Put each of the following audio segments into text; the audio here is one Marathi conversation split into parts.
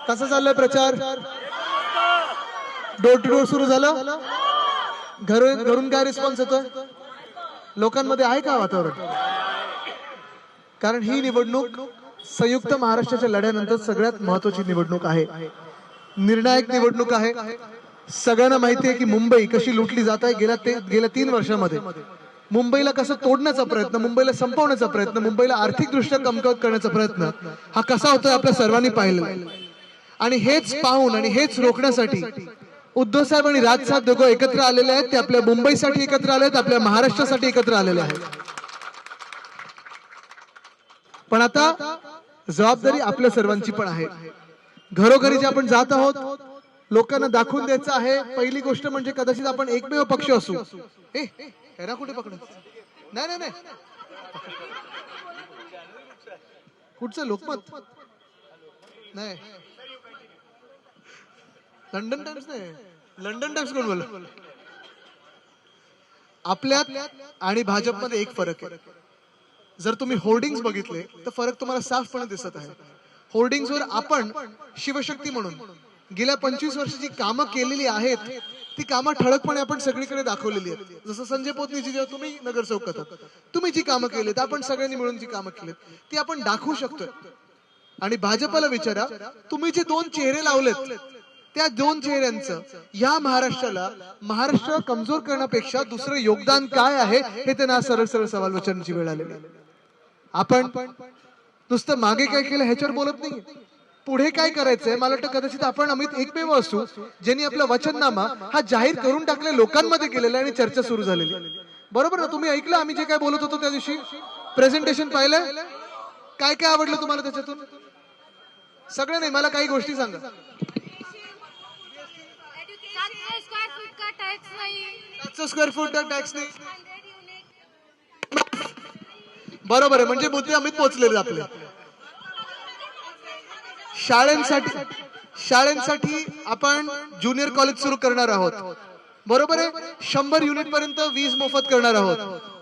कसा चाललाय प्रचार? डोर टू डोर सुरू झालं? घरून काय रिस्पॉन्स येतोय? लोकांमध्ये आहे का वातावरण? कारण ही निवडणूक संयुक्त महाराष्ट्राच्या लढ्यानंतर सगळ्यात महत्वाची निवडणूक आहे, निर्णायक निवडणूक आहे. सगळ्यांना माहिती आहे की मुंबई कशी लुटली जात आहे गेल्या 3 वर्षांमध्ये. मुंबईला कसं तोडण्याचा प्रयत्न, मुंबईला संपवण्याचा प्रयत्न, मुंबईला आर्थिकदृष्ट्या कमकुवत करण्याचा प्रयत्न हा कसा होतोय आपल्या सर्वांनी पाहिलेला आहे. आणि हेच पाहून आणि हेच रोखण्यासाठी उद्धव साहेब आणि राज साहेब दोघं एकत्र आलेले आहेत. ते आपल्या मुंबईसाठी एकत्र आले आहेत, आपल्या महाराष्ट्रासाठी एकत्र आलेले आहेत. पण आता जबाबदारी आपल्या सर्वांची पण आहे. घरोघरी जे आपण जात आहोत, लोकांना दाखवून द्यायचं आहे. पहिली गोष्ट म्हणजे कदाचित आपण एकमेव पक्ष असू. हेरा कुठे पकडत? नाही नाही नाही, कुठचं लोकमत नाही, लंडन टाइम्स नाही, लंडन टाइम्स कोण बोलला? आपल्यात आणि भाजपमध्ये एक फरक आहे. जर तुम्ही होर्डिंग्स बघितले तर फरक तुम्हाला साफपणे दिसत आहे. होर्डिंग्सवर आपण शिवशक्ती म्हणून गेल्या 25 वर्षाची कामं केलेली आहेत, ती कामं ठळकपणे आपण सगळीकडे दाखवलेली आहेत. जसं संजय पोतनीची जेव्हा तुम्ही नगरसेवक होतात, तुम्ही जी कामं केलीत, आपण सगळ्यांनी मिळून जी कामं केलीत ती आपण दाखवू शकतोय. आणि भाजपला विचारा, तुम्ही जे 2 चेहरे लावलेत त्या 2 चेहऱ्यांचं या महाराष्ट्राला महाराष्ट्र कमजोर करण्यापेक्षा दुसरं योगदान काय आहे हे त्यांना सरळ सरळ सवाल विचारण्याची वेळ आलेली आहे. आपण नुसतं मागे काय केलं ह्याच्यावर बोलत नाही, पुढे काय करायचंय. मला वाटतं कदाचित आपण अमित एकमेव असू ज्यांनी आपला वचननामा हा जाहीर करून टाकले, लोकांमध्ये केलेला आणि चर्चा सुरू झालेली. बरोबर ना? तुम्ही ऐकलं आम्ही जे काय बोलत होतो त्या दिवशी? प्रेझेंटेशन पाहिलं? काय काय आवडलं तुम्हाला त्याच्यातून? सगळं नाही, मला काही गोष्टी सांगा. 700 स्क्वेअर फूट का टॅक्स नाही. बरोबर आहे, म्हणजे मुद्दे अमित पोहोचलेले आपले. शाळांसाठी आपण ज्युनियर कॉलेज सुरू करणार आहोत. बरोबर आहे, 100 युनिट पर्यंत वीज मोफत करणार आहोत.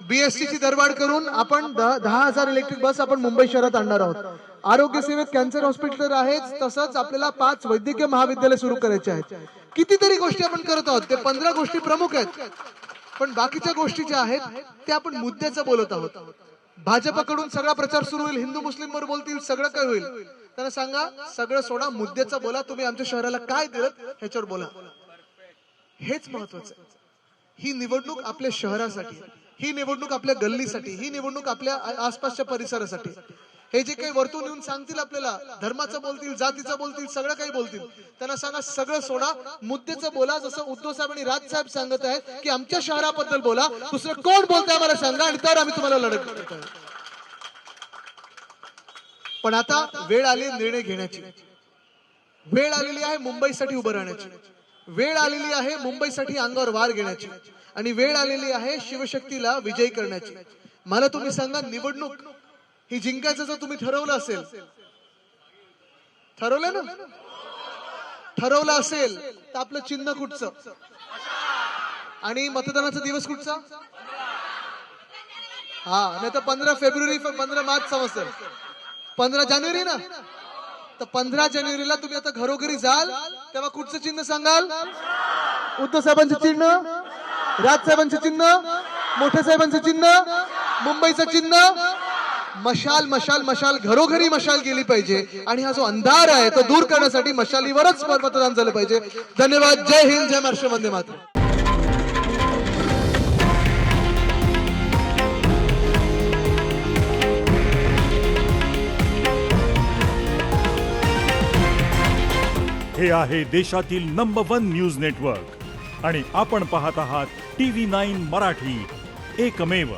बीएसटी ची दरवाढ करून आपण 10,000 इलेक्ट्रिक बस आपण मुंबई शहरात आणणार आहोत. आरोग्य सेवेत कॅन्सर हॉस्पिटल आहेच, तसंच आपल्याला 5 वैद्यकीय महाविद्यालय सुरू करायचे आहेत. कितीतरी गोष्टी आपण करत आहोत. ते 15 गोष्टी प्रमुख आहेत, पण बाकीच्या गोष्टी ज्या आहेत त्या आपण मुद्द्याचं बोलत आहोत. भाजपकडून सगळा प्रचार सुरू होईल, हिंदू मुस्लिम वर बोलतील, सगळं काय होईल. त्यांना सांगा सगळं सोडा, मुद्द्याचं बोला. तुम्ही आमच्या शहराला काय दिलं ह्याच्यावर बोला, हेच महत्वाचं आहे. ही निवडणूक आपल्या शहरासाठी, ही निवडणूक आपल्या गल्लीसाठी, ही निवडणूक आपल्या आसपासच्या परिसरासाठी. हे जे काही वरतून येऊन सांगतील आपल्याला, धर्माचं बोलतील, जातीचं बोलतील, सगळं काही बोलतील, त्यांना सांगा सगळं सोडा, मुद्द्याचं बोला. जसं उद्धव साहेब आणि राज साहेब सांगत आहेत की आमच्या शहराबद्दल बोला, दुसरं कोण बोलतंय आम्हाला सांगा, आणि तर आम्ही तुम्हाला लढत देतो. पण आता वेळ आली निर्णय घेण्याची, वेळ आलेली आहे मुंबईसाठी उभं राहण्याची, वेळ आलेली आहे मुंबईसाठी अंगावर वार घेण्याची, आणि वेळ आलेली आहे शिवशक्तीला विजयी करण्याची. मला तुम्ही सांगा, निवडणूक ही जिंकायचं जर तुम्ही ठरवलं असेल, ठरवलं ना, ठरवलं असेल तर आपलं चिन्ह कुठचं आणि मतदानाचा दिवस कुठचा? हा, नाही तर 15 फेब्रुवारी 15 मार्च समजतं, 15 जानेवारी ना. तर 15 जानेवारीला तुम्ही आता घरोघरी जाल तेव्हा कुठचं चिन्ह सांगाल? उद्धव साहेबांचं चिन्ह, राज साहेबांचं चिन्ह, मोठे साहेबांचं चिन्ह, मुंबईचं चिन्ह. मशाल मशाल मशाल, घरोघरी मशाल गेली पाहिजे. आणि हा जो अंधार आहे तो दूर करण्यासाठी मशालीवरच मतदान झालं पाहिजे. धन्यवाद. जय हिंद, जय महाराष्ट्र, वंदे मातरम. हे आहे देशातील नंबर 1 न्यूज नेटवर्क आणि आपण पाहत आहात TV9 मराठी, एकमेव.